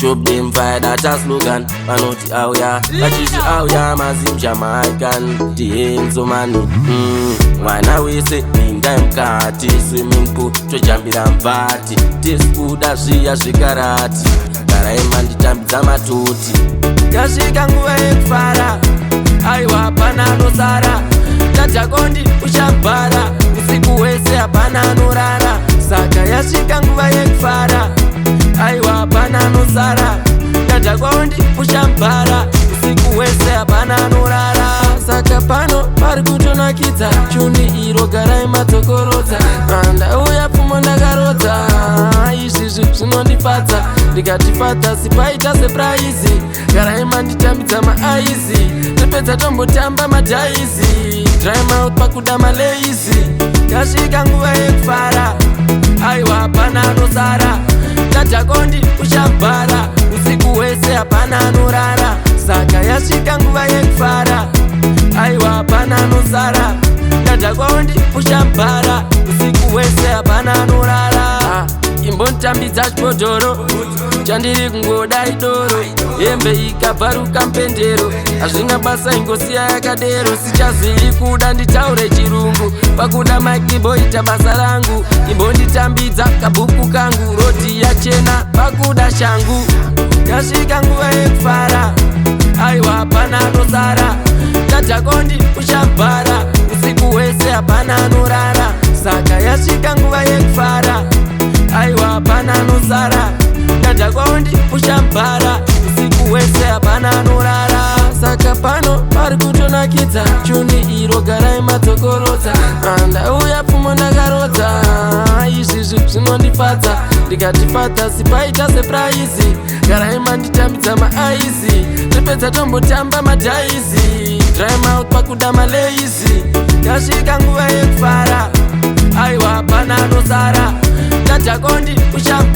Chop them fire, that's a slogan. Panoti auya, bachichi auya, mazim Jamaican. Tienzo mani, wana wese, inda mkati. Swimming pool, chojambira mvati. Tiskuda shia shikarati. Karaima nditambiza matuti. Yashika nguwa ekufara, aiwa panano sara. Tachakondi ushambara, usiku wese hapana nurara. Saka yashika nguwa ekufara, aiwa panano sara. Tachakondi ushambara, usiku wese hapana nurara. Saka pano pari kutonakidza, chuni iro Karaima tokorota. Anda uya pfumo ndakarota, izvizvi zvinondifadza. Ndikatifadza sipaita surprise, Karaima nditambidza maaizi. Topedza tombotamba madhaizi, dry mouth pakuda malazy. Yasvika nguva yekufara, aiwa panano sara. Tachakondi ushambara, usiku wese hapana nurara. Saka yasvika nguva yekufara, aiwa panano sara. Tachakondi ushambara, usiku wese hapana nurara. Imbonditambidza chibhodhoro, chandiri kungoda idoro. Hembe ikabvaruka mpendero, hazvina basa ingosiya yakadero. Sichazviri kuda nditaure chirungu, pakuda Mike boita basa rangu. Imbonditambidza kabhuku kangu, roti yachena pakuda shangu. Yasvika nguva yekufara, aiwa panano sara. Tachakondi ushambara, usiku wese hapana nurara. Saka yasvika nguva yekufara, aiwa panano sara. Tachakondi ushambara, usiku wese hapana nurara. Saka pano pari kutonakidza, chuni iro Karaima tokorota. Anda uya pfumo ndakarota, izvizvi zvinondifadza. Ndikatifadza sipaita surprise, Karaima nditambidza maaizi. Topedza tombotamba madhaizi, dry mouth pakuda malazy. Yasvika nguva yekufara, aiwa panano sara. Tachakondi ushambara.